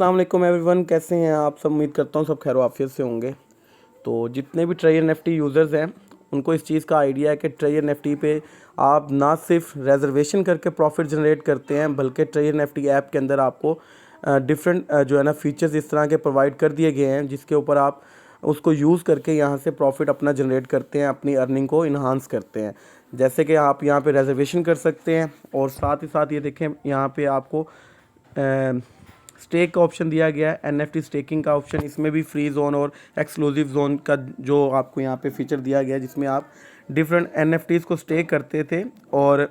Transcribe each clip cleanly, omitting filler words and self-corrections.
अस्सलाम वालेकुम एवरीवन, कैसे हैं आप सब। उम्मीद करता हूँ सब खैर आफियत से होंगे। तो जितने भी ट्रेजर एनएफटी यूज़र्स हैं उनको इस चीज़ का आइडिया है कि ट्रेजर एनएफटी पे आप ना सिर्फ रिजर्वेशन करके प्रॉफिट जनरेट करते हैं, बल्कि ट्रेजर एनएफटी ऐप के अंदर आपको डिफरेंट जो है ना फीचर्स इस तरह के प्रोवाइड कर दिए गए हैं जिसके ऊपर आप उसको यूज़ करके यहाँ से प्रॉफिट अपना जनरेट करते हैं, अपनी अर्निंग को इन्हांस करते हैं। जैसे कि आप यहाँ पे रिजर्वेशन कर सकते हैं और साथ ही साथ ये देखें यहाँ पे आपको स्टेक का ऑप्शन दिया गया है, एनएफटी स्टेकिंग का ऑप्शन। इसमें भी फ्री जोन और एक्सक्लूसिव जोन का जो आपको यहाँ पे फीचर दिया गया है जिसमें आप डिफरेंट एनएफटीज़ को स्टेक करते थे और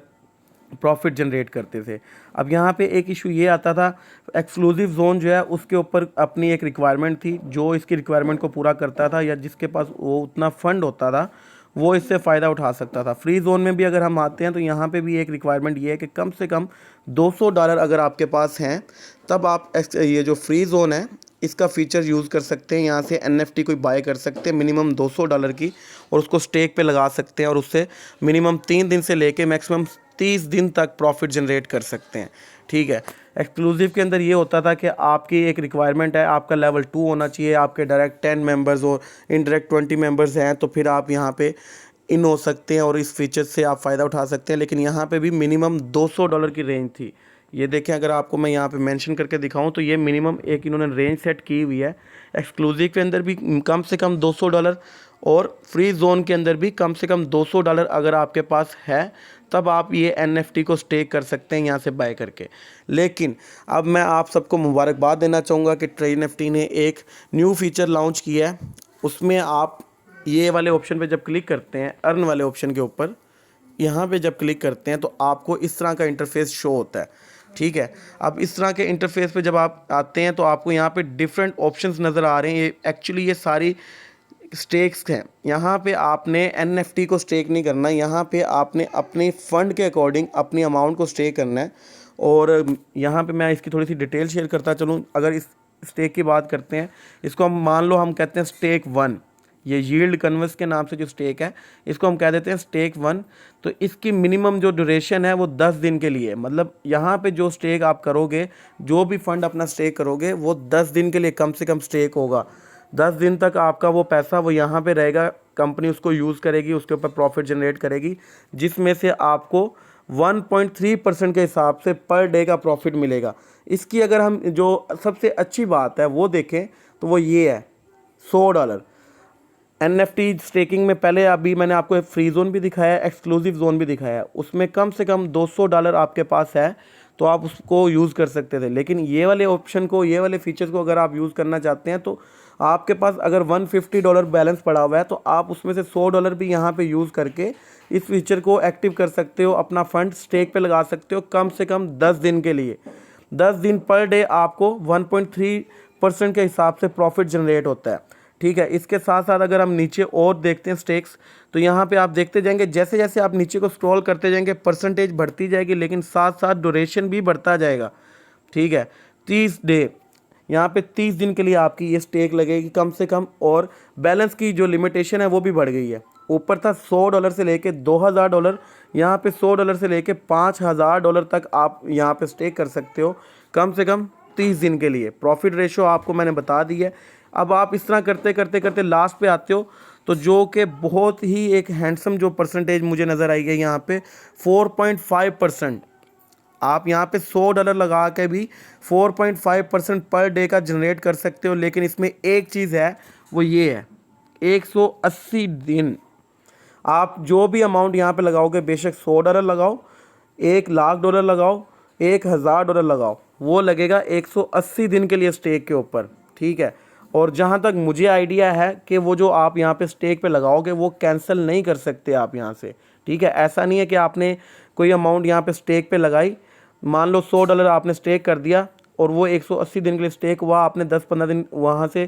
प्रॉफिट जनरेट करते थे। अब यहाँ पे एक इशू ये आता था, एक्सक्लूसिव जोन जो है उसके ऊपर अपनी एक रिक्वायरमेंट थी, जो इसकी रिक्वायरमेंट को पूरा करता था या जिसके पास वो उतना फ़ंड होता था वो इससे फ़ायदा उठा सकता था। फ्री जोन में भी अगर हम आते हैं तो यहाँ पे भी एक रिक्वायरमेंट ये है कि कम से कम $200 अगर आपके पास हैं तब आप ये जो फ्री जोन है इसका फ़ीचर यूज़ कर सकते हैं। यहाँ से एनएफटी कोई बाय कर सकते हैं मिनिमम $200 की और उसको स्टेक पे लगा सकते हैं और उससे मिनिमम 3 दिन से लेके मैक्सिमम 30 दिन तक प्रॉफिट जनरेट कर सकते हैं। ठीक है, एक्सक्लूसिव के अंदर ये होता था कि आपकी एक रिक्वायरमेंट है, आपका लेवल 2 होना चाहिए, आपके डायरेक्ट 10 मेंबर्स और इनडायरेक्ट 20 मेंबर्स हैं तो फिर आप यहाँ पे इन हो सकते हैं और इस फीचर से आप फ़ायदा उठा सकते हैं। लेकिन यहाँ पे भी मिनिमम $200 की रेंज थी। ये देखें, अगर आपको मैं यहाँ पे मेंशन करके दिखाऊं तो ये मिनिमम एक इन्होंने रेंज सेट की हुई है। एक्सक्लूसिव के अंदर भी कम से कम $200 और फ्री जोन के अंदर भी कम से कम $200 अगर आपके पास है तब आप ये एनएफटी को स्टेक कर सकते हैं यहाँ से बाय करके। लेकिन अब मैं आप सबको मुबारकबाद देना चाहूँगा कि ट्रेजर एनएफटी ने एक न्यू फीचर लॉन्च किया है। उसमें आप ये वाले ऑप्शन पे जब क्लिक करते हैं, अर्न वाले ऑप्शन के ऊपर यहाँ पे जब क्लिक करते हैं तो आपको इस तरह का इंटरफेस शो होता है। ठीक है, अब इस तरह के इंटरफेस पे जब आप आते हैं तो आपको यहाँ पे डिफरेंट ऑप्शंस नज़र आ रहे हैं। ये एक्चुअली ये सारी स्टेक्स हैं। यहाँ पे आपने एनएफटी को स्टेक नहीं करना, यहाँ पे आपने अपने फ़ंड के अकॉर्डिंग अपनी अमाउंट को स्टेक करना है। और यहाँ पे मैं इसकी थोड़ी सी डिटेल शेयर करता चलूँ। अगर इस स्टेक की बात करते हैं, इसको हम मान लो हम कहते हैं स्टेक 1, ये यील्ड कन्वर्स के नाम से जो स्टेक है इसको हम कह देते हैं स्टेक 1। तो इसकी मिनिमम जो ड्यूरेशन है वो 10 दिन के लिए, मतलब यहाँ पे जो स्टेक आप करोगे, जो भी फंड अपना स्टेक करोगे वो 10 दिन के लिए कम से कम स्टेक होगा। 10 दिन तक आपका वो पैसा वो यहाँ पे रहेगा, कंपनी उसको यूज़ करेगी, उसके ऊपर प्रॉफिट जनरेट करेगी, जिसमें से आपको 1.3% के हिसाब से पर डे का प्रॉफिट मिलेगा। इसकी अगर हम जो सबसे अच्छी बात है वो देखें तो वो ये है $100। एनएफटी स्टेकिंग में पहले अभी मैंने आपको फ्री जोन भी दिखाया है, एक्सक्लूसिव जोन भी दिखाया है, उसमें कम से कम $200 आपके पास है तो आप उसको यूज़ कर सकते थे। लेकिन ये वाले ऑप्शन को, ये वाले फीचर्स को अगर आप यूज़ करना चाहते हैं तो आपके पास अगर $150 बैलेंस पड़ा हुआ है तो आप उसमें से $100 भी यहाँ पे यूज़ करके इस फीचर को एक्टिव कर सकते हो, अपना फ़ंड स्टेक पे लगा सकते हो कम से कम 10 दिन के लिए। 10 दिन पर डे आपको 1.3% के हिसाब से प्रॉफिट जनरेट होता है। ठीक है, इसके साथ साथ अगर हम नीचे और देखते हैं स्टेक्स, तो यहाँ पे आप देखते जाएंगे जैसे जैसे आप नीचे को स्क्रॉल करते जाएंगे परसेंटेज बढ़ती जाएगी, लेकिन साथ साथ ड्यूरेशन भी बढ़ता जाएगा। ठीक है, 30 डे, यहाँ पे 30 दिन के लिए आपकी ये स्टेक लगेगी कम से कम। और बैलेंस की जो लिमिटेशन है वो भी बढ़ गई है। ऊपर था $100 से लेके $2000, यहाँ पे $100 से लेके $5000 तक आप यहाँ पे स्टेक कर सकते हो कम से कम 30 दिन के लिए। प्रॉफिट रेशो आपको मैंने बता दी है। अब आप इस तरह करते करते करते लास्ट पे आते हो तो जो कि बहुत ही एक हैंडसम जो परसेंटेज मुझे नज़र आई है यहाँ पे 4.5%। आप यहाँ पे $100 लगा के भी 4.5% पर डे का जनरेट कर सकते हो। लेकिन इसमें एक चीज़ है, वो ये है 180 दिन। आप जो भी अमाउंट यहाँ पे लगाओगे, बेशक $100 लगाओ, $1,00,000 लगाओ, $1,000 लगाओ, वो लगेगा 180 दिन के लिए स्टेक के ऊपर। ठीक है, और जहाँ तक मुझे आइडिया है कि वो जो आप यहाँ पे स्टेक पे लगाओगे वो कैंसिल नहीं कर सकते आप यहाँ से। ठीक है, ऐसा नहीं है कि आपने कोई अमाउंट यहाँ पे स्टेक पे लगाई, मान लो $100 आपने स्टेक कर दिया और वो 180 दिन के लिए स्टेक हुआ, आपने 10-15 दिन वहाँ से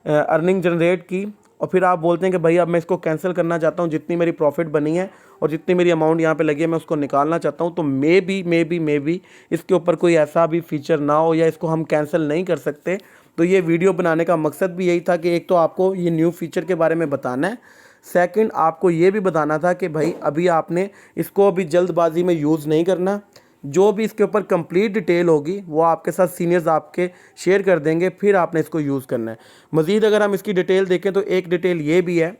अर्निंग जनरेट की और फिर आप बोलते हैं कि भाई अब मैं इसको कैंसिल करना चाहता हूँ, जितनी मेरी प्रॉफिट बनी है और जितनी मेरी अमाउंट यहाँ पे लगी है मैं उसको निकालना चाहता हूँ। तो मे बी इसके ऊपर कोई ऐसा भी फीचर ना हो या इसको हम कैंसिल नहीं कर सकते। तो ये वीडियो बनाने का मकसद भी यही था कि एक तो आपको ये न्यू फीचर के बारे में बताना है, सेकंड आपको ये भी बताना था कि भाई अभी आपने इसको अभी जल्दबाजी में यूज़ नहीं करना। जो भी इसके ऊपर कंप्लीट डिटेल होगी वो आपके साथ सीनियर्स आपके शेयर कर देंगे, फिर आपने इसको यूज़ करना है। मज़ीद अगर हम इसकी डिटेल देखें तो एक डिटेल ये भी है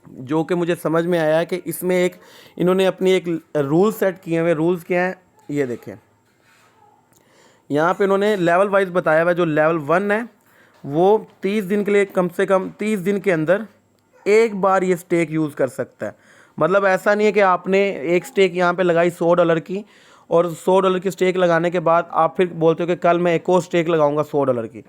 जो कि मुझे समझ में आया है कि इसमें एक इन्होंने अपनी एक रूल सेट किए हुए। रूल्स क्या हैं ये देखें, यहाँ पे इन्होंने लेवल वाइज बताया हुआ है। जो लेवल 1 है वो 30 दिन के लिए, कम से कम 30 दिन के अंदर एक बार ये स्टेक यूज़ कर सकता है। मतलब ऐसा नहीं है कि आपने एक स्टेक यहाँ पे लगाई $100 की, और $100 की स्टेक लगाने के बाद आप फिर बोलते हो कि कल मैं एक और स्टेक लगाऊंगा $100 की।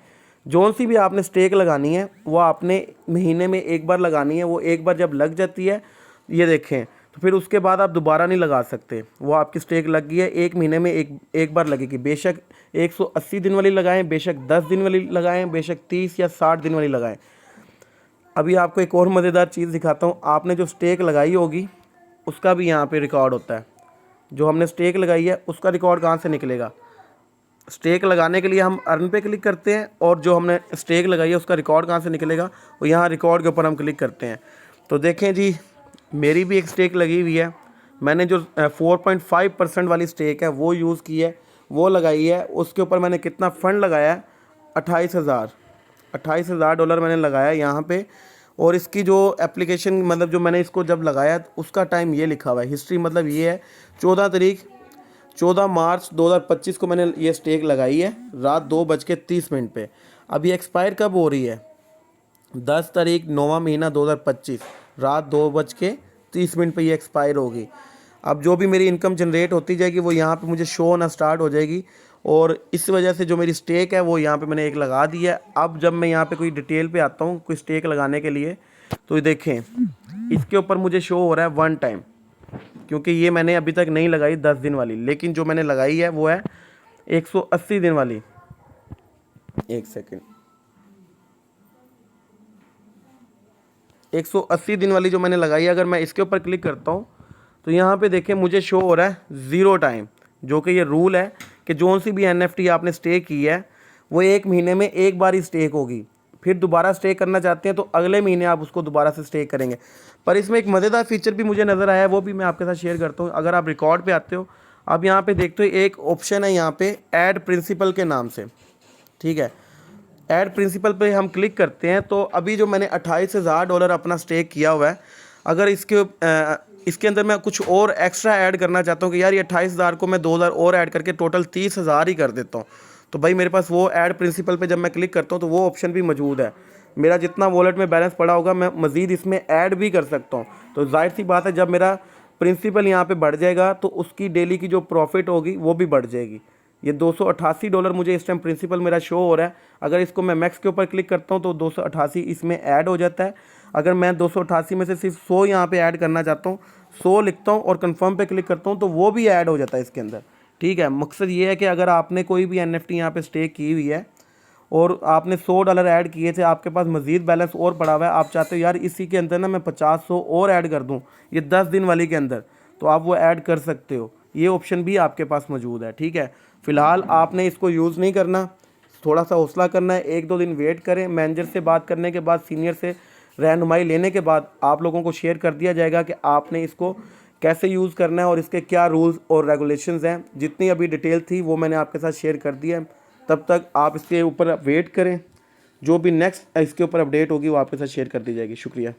जो सी भी आपने स्टेक लगानी है वो आपने महीने में एक बार लगानी है। वो एक बार जब लग जाती है, ये देखें, तो फिर उसके बाद आप दोबारा नहीं लगा सकते। वो आपकी स्टेक लग गई है, एक महीने में एक बार लगेगी। बेशक 180 दिन वाली लगाएं, बेशक 10 दिन वाली लगाएं, बेशक 30 या 60 दिन वाली लगाएं। अभी आपको एक और मज़ेदार चीज़ दिखाता हूँ। आपने जो स्टेक लगाई होगी उसका भी यहाँ पे रिकॉर्ड होता है। जो हमने स्टेक लगाई है उसका रिकॉर्ड कहाँ से निकलेगा? स्टेक लगाने के लिए हम अर्न पे क्लिक करते हैं, और जो हमने स्टेक लगाई है उसका रिकॉर्ड कहाँ से निकलेगा? वो यहाँ रिकॉर्ड के ऊपर हम क्लिक करते हैं। तो देखें जी, मेरी भी एक स्टेक लगी हुई है। मैंने जो 4.5% वाली स्टेक है वो यूज़ की है, वो लगाई है। उसके ऊपर मैंने कितना फ़ंड लगाया है? $28,000 मैंने लगाया यहाँ पे। और इसकी जो एप्लीकेशन, मतलब जो मैंने इसको जब लगाया उसका टाइम ये लिखा हुआ है, हिस्ट्री मतलब ये है 14 मार्च 2025 को मैंने ये स्टेक लगाई है, रात 2:30 पे। अभी एक्सपायर कब हो रही है? 10 तारीख 9वां महीना 2025, रात 2:30 पे ये एक्सपायर होगी। अब जो भी मेरी इनकम जनरेट होती जाएगी वो यहाँ पे मुझे शो होना स्टार्ट हो जाएगी। और इस वजह से जो मेरी स्टेक है वो यहाँ पे मैंने एक लगा दी है। अब जब मैं यहाँ पे कोई डिटेल पे आता हूँ कोई स्टेक लगाने के लिए, तो ये देखें इसके ऊपर मुझे शो हो रहा है 1 टाइम, क्योंकि ये मैंने अभी तक नहीं लगाई 10 दिन वाली, लेकिन जो मैंने लगाई है वो है 180 दिन वाली। एक सेकेंड, 180 दिन वाली जो मैंने लगाई है, अगर मैं इसके ऊपर क्लिक करता हूँ तो यहाँ पे देखें मुझे शो हो रहा है 0 टाइम। जो कि ये रूल है कि जो सी भी NFT आपने स्टेक की है वो एक महीने में एक बार ही स्टेक होगी। फिर दोबारा स्टेक करना चाहते हैं तो अगले महीने आप उसको दोबारा से स्टेक करेंगे। पर इसमें एक मज़ेदार फीचर भी मुझे नज़र आया है, वो भी मैं आपके साथ शेयर करता हूँ। अगर आप रिकॉर्ड पे आते हो, आप यहाँ पे देखते हो एक ऑप्शन है यहाँ पे ऐड प्रिंसिपल के नाम से, ठीक है। ऐड प्रिंसिपल पे हम क्लिक करते हैं तो अभी जो मैंने $28,000 अपना स्टेक किया हुआ है, अगर इसके अंदर मैं कुछ और एक्स्ट्रा ऐड करना चाहता हूँ कि यार ये 28,000 को मैं 2,000 और ऐड करके टोटल 30,000 ही कर देता हूँ, तो भाई मेरे पास वो ऐड प्रिंसिपल पे जब मैं क्लिक करता हूँ तो वो ऑप्शन भी मौजूद है। मेरा जितना वॉलेट में बैलेंस पड़ा होगा मैं मज़ीद इसमें ऐड भी कर सकता हूँ। तो जाहिर सी बात है जब मेरा प्रिंसिपल यहाँ पे बढ़ जाएगा तो उसकी डेली की जो प्रॉफिट होगी वो भी बढ़ जाएगी। ये $288 मुझे इस टाइम प्रिंसिपल मेरा शो हो रहा है। अगर इसको मैं मैक्स के ऊपर क्लिक करता हूँ तो 288 इसमें ऐड हो जाता है। अगर मैं 288 में से सिर्फ 100 यहाँ पे ऐड करना चाहता हूँ, 100 लिखता हूँ और कंफर्म पे क्लिक करता हूँ तो वो भी ऐड हो जाता है इसके अंदर, ठीक है। मकसद ये है कि अगर आपने कोई भी NFT यहाँ पे स्टेक की हुई है और आपने $100 ऐड किए थे, आपके पास मज़ीद बैलेंस और पड़ा हुआ है, आप चाहते हो यार इसी के अंदर ना मैं 50-100 और ऐड कर दूँ ये 10 दिन वाली के अंदर, तो आप वो ऐड कर सकते हो। ये ऑप्शन भी आपके पास मौजूद है, ठीक है। फ़िलहाल आपने इसको यूज़ नहीं करना, थोड़ा सा हौसला करना है, 1-2 दिन वेट करें। मैनेजर से बात करने के बाद, सीनियर से रहनुमाई लेने के बाद आप लोगों को शेयर कर दिया जाएगा कि आपने इसको कैसे यूज़ करना है और इसके क्या रूल्स और रेगुलेशंस हैं। जितनी अभी डिटेल थी वो मैंने आपके साथ शेयर कर दिया है। तब तक आप इसके ऊपर वेट करें, जो भी नेक्स्ट इसके ऊपर अपडेट होगी वो आपके साथ शेयर कर दी जाएगी। शुक्रिया।